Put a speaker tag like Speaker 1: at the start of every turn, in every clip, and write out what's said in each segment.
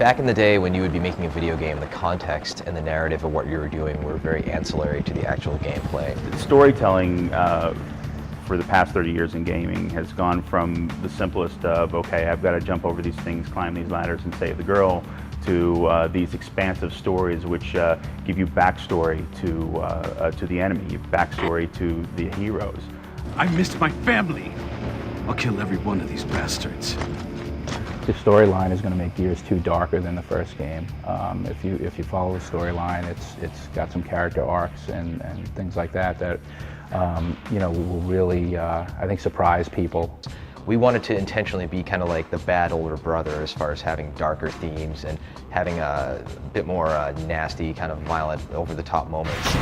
Speaker 1: Back in the day when you would be making a video game, the context and the narrative of what you were doing were very ancillary to the actual gameplay.
Speaker 2: Storytelling for the past 30 years in gaming has gone from the simplest of, okay, I've got to jump over these things, climb these ladders and save the girl, to these expansive stories which give you backstory to the enemy, backstory to the heroes.
Speaker 3: I missed my family. I'll kill every one of these bastards.
Speaker 4: The storyline is going to make Gears 2 darker than the first game. If you follow the storyline, it's got some character arcs and things like that that you know, will really I think surprise people.
Speaker 1: We wanted to intentionally be kind of like the bad older brother as far as having darker themes and having a bit more nasty, kind of violent, over-the-top moments.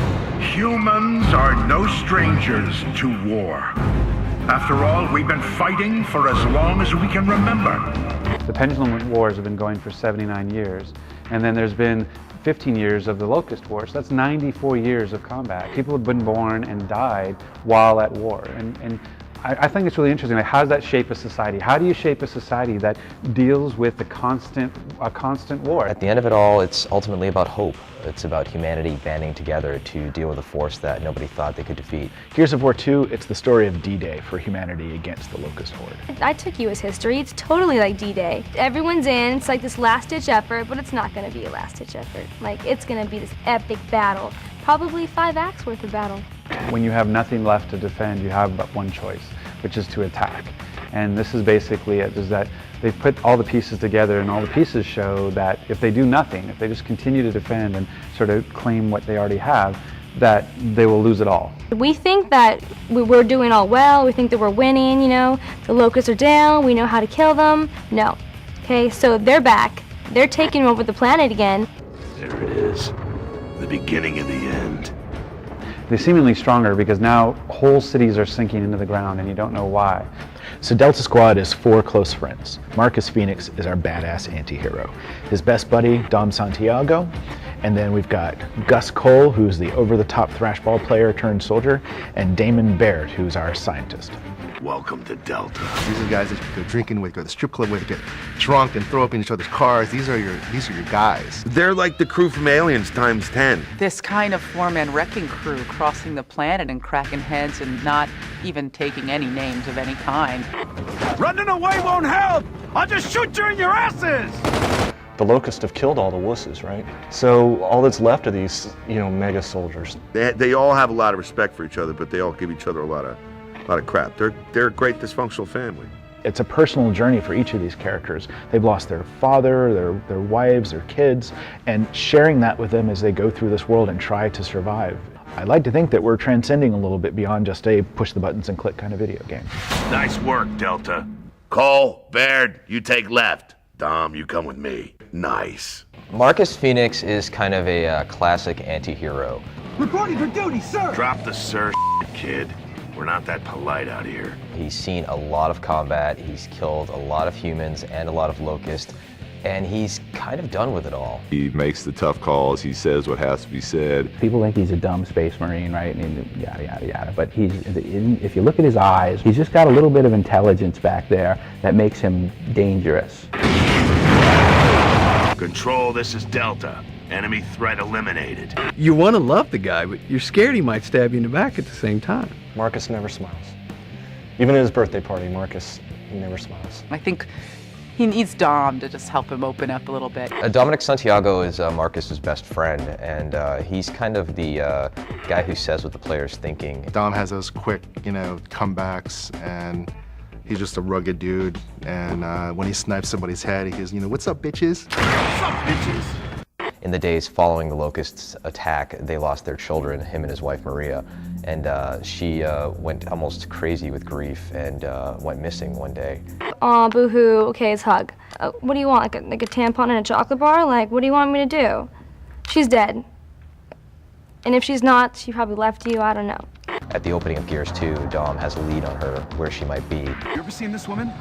Speaker 5: Humans are no strangers to war. After all, we've been fighting for as long as we can remember.
Speaker 6: The Pendulum Wars have been going for 79 years, and then there's been 15 years of the Locust Wars. That's 94 years of combat. People have been born and died while at war. And I think it's really interesting. Like, how does that shape a society? How do you shape a society that deals with a constant war?
Speaker 1: At the end of it all, it's ultimately about hope. It's about humanity banding together to deal with a force that nobody thought they could defeat.
Speaker 7: Gears of War 2, it's the story of D-Day for humanity against the Locust Horde.
Speaker 8: I took US history. It's totally like D-Day. Everyone's in. It's like this last-ditch effort, but it's not going to be a last-ditch effort. Like, it's going to be this epic battle. Probably 5 acts worth of battle.
Speaker 6: When you have nothing left to defend, you have but one choice, which is to attack. And this is basically it, is that they've put all the pieces together, and all the pieces show that if they do nothing, if they just continue to defend and sort of claim what they already have, that they will lose it all.
Speaker 8: We think that we're doing all well. We think that we're winning, you know. The locusts are down. We know how to kill them. No. Okay, so they're back. They're taking over the planet again.
Speaker 3: There it is. The beginning of the end.
Speaker 6: They're seemingly stronger because now whole cities are sinking into the ground and you don't know why.
Speaker 7: So Delta Squad is 4 close friends. Marcus Phoenix is our badass anti-hero. His best buddy, Dom Santiago. And then we've got Gus Cole, who's the over-the-top thrashball player turned soldier, and Damon Baird, who's our scientist.
Speaker 3: Welcome to Delta.
Speaker 9: These are the guys that you go drinking with, go to the strip club with, get drunk and throw up in each other's cars. These are your guys.
Speaker 10: They're like the crew from Aliens times 10.
Speaker 11: This kind of four-man wrecking crew crossing the planet and cracking heads and not even taking any names of any kind.
Speaker 3: Running away won't help! I'll just shoot you in your asses!
Speaker 12: The Locusts have killed all the wusses, right? So all that's left are these, you know, mega soldiers.
Speaker 10: They all have a lot of respect for each other, but they all give each other a lot of crap. They're a great dysfunctional family.
Speaker 7: It's a personal journey for each of these characters. They've lost their father, their wives, their kids, and sharing that with them as they go through this world and try to survive. I like to think that we're transcending a little bit beyond just a push the buttons and click kind of video game.
Speaker 3: Nice work, Delta.
Speaker 10: Cole, Baird, you take left. Dom, you come with me. Nice.
Speaker 1: Marcus Phoenix is kind of a classic anti-hero.
Speaker 3: Reporting for duty, sir! Drop the sir kid. We're not that polite out here.
Speaker 1: He's seen a lot of combat, he's killed a lot of humans and a lot of locusts, and he's kind of done with it all.
Speaker 13: He makes the tough calls, he says what has to be said.
Speaker 4: People think he's a dumb space marine, right? And yada, yada, yada. But if you look at his eyes, he's just got a little bit of intelligence back there that makes him dangerous.
Speaker 3: Control, this is Delta. Enemy threat eliminated.
Speaker 14: You want to love the guy, but you're scared he might stab you in the back at the same time.
Speaker 12: Marcus never smiles. Even at his birthday party, Marcus never smiles.
Speaker 11: I think he needs Dom to just help him open up a little bit.
Speaker 1: Dominic Santiago is Marcus's best friend, and he's kind of the guy who says what the player's thinking.
Speaker 9: Dom has those quick, you know, comebacks, and he's just a rugged dude. And when he snipes somebody's head, he goes, you know, what's up, bitches?
Speaker 3: What's up, bitches?
Speaker 1: In the days following the Locusts' attack, they lost their children, him and his wife Maria, and she went almost crazy with grief and went missing one day.
Speaker 8: Aw, boo-hoo. Okay, it's hug. What do you want, like a tampon and a chocolate bar? Like, what do you want me to do? She's dead. And if she's not, she probably left you, I don't know.
Speaker 1: At the opening of Gears 2, Dom has a lead on her, where she might be.
Speaker 3: You ever seen this woman?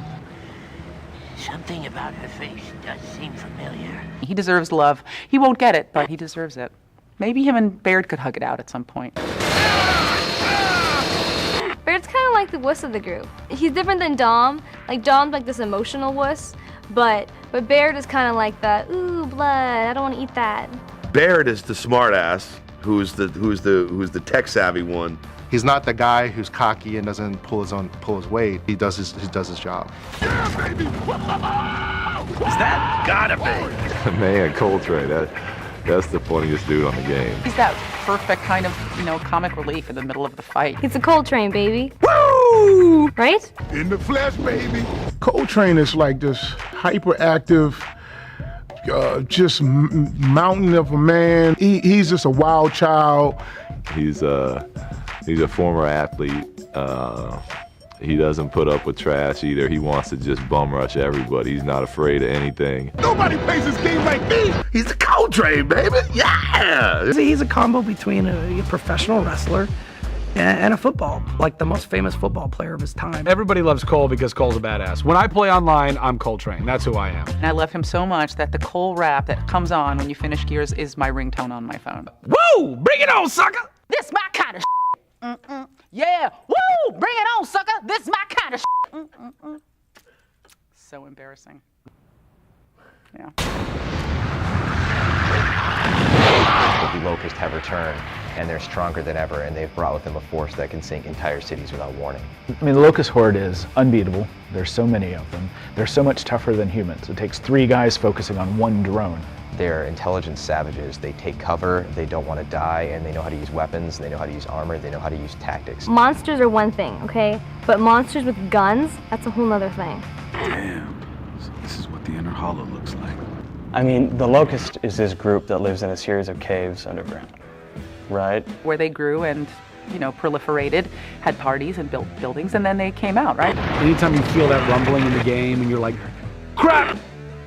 Speaker 15: Something about her face does seem familiar.
Speaker 11: He deserves love. He won't get it, but he deserves it. Maybe him and Baird could hug it out at some point.
Speaker 8: Baird's kind of like the wuss of the group. He's different than Dom. Like, Dom's like this emotional wuss, But Baird is kind of like the, ooh, blood, I don't want to eat that.
Speaker 10: Baird is the smartass, who's the tech savvy one.
Speaker 9: He's not the guy who's cocky and doesn't pull his weight. He does his job.
Speaker 3: Yeah, baby! Is that gotta be?
Speaker 13: Man, Coltrane, that's the funniest dude on the game.
Speaker 11: He's that perfect kind of, comic relief in the middle of the fight.
Speaker 8: He's a Coltrane, baby. Woo! Right?
Speaker 5: In the flesh, baby. Coltrane is like this hyperactive, just mountain of a man. He's just a wild child.
Speaker 13: He's a former athlete. He doesn't put up with trash either. He wants to just bum rush everybody. He's not afraid of anything.
Speaker 5: Nobody plays this game like me.
Speaker 3: He's the Coltrane, baby! Yeah!
Speaker 16: He's a combo between a professional wrestler and a football, like the most famous football player of his time.
Speaker 17: Everybody loves Cole because Cole's a badass. When I play online, I'm Coltrane. That's who I am.
Speaker 11: And I love him so much that the Cole rap that comes on when you finish Gears is my ringtone on my phone.
Speaker 17: Woo! Bring it on, sucker!
Speaker 11: This my kind of shit. Yeah, woo! Bring it on, sucker! This my kind of shit. So embarrassing. Yeah.
Speaker 1: The Locusts have returned, and they're stronger than ever, and they've brought with them a force that can sink entire cities without warning.
Speaker 7: I mean, the Locust Horde is unbeatable. There's so many of them. They're so much tougher than humans. It takes 3 guys focusing on 1 drone.
Speaker 1: They're intelligent savages. They take cover, they don't want to die, and they know how to use weapons, they know how to use armor, they know how to use tactics.
Speaker 8: Monsters are one thing, okay? But monsters with guns, that's a whole nother thing.
Speaker 18: Damn, this is what the inner hollow looks like.
Speaker 12: I mean, the Locust is this group that lives in a series of caves underground, right?
Speaker 11: Where they grew and, proliferated, had parties and built buildings, and then they came out, right?
Speaker 17: Anytime you feel that rumbling in the game and you're like, crap!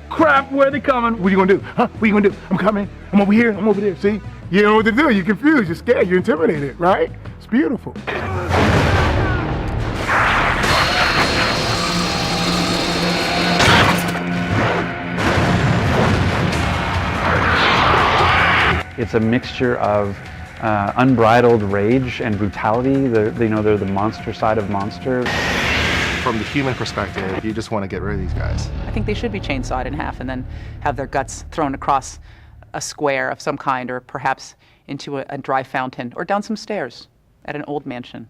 Speaker 17: Crap, where are they coming?
Speaker 5: What are you gonna do? Huh? What are you gonna do? I'm coming. I'm over here. I'm over there. See? You don't know what to do. You're confused. You're scared. You're intimidated, right? It's beautiful.
Speaker 6: It's a mixture of unbridled rage and brutality. They're the monster side of monster.
Speaker 9: From the human perspective, you just want to get rid of these guys.
Speaker 11: I think they should be chainsawed in half and then have their guts thrown across a square of some kind, or perhaps into a dry fountain, or down some stairs at an old mansion.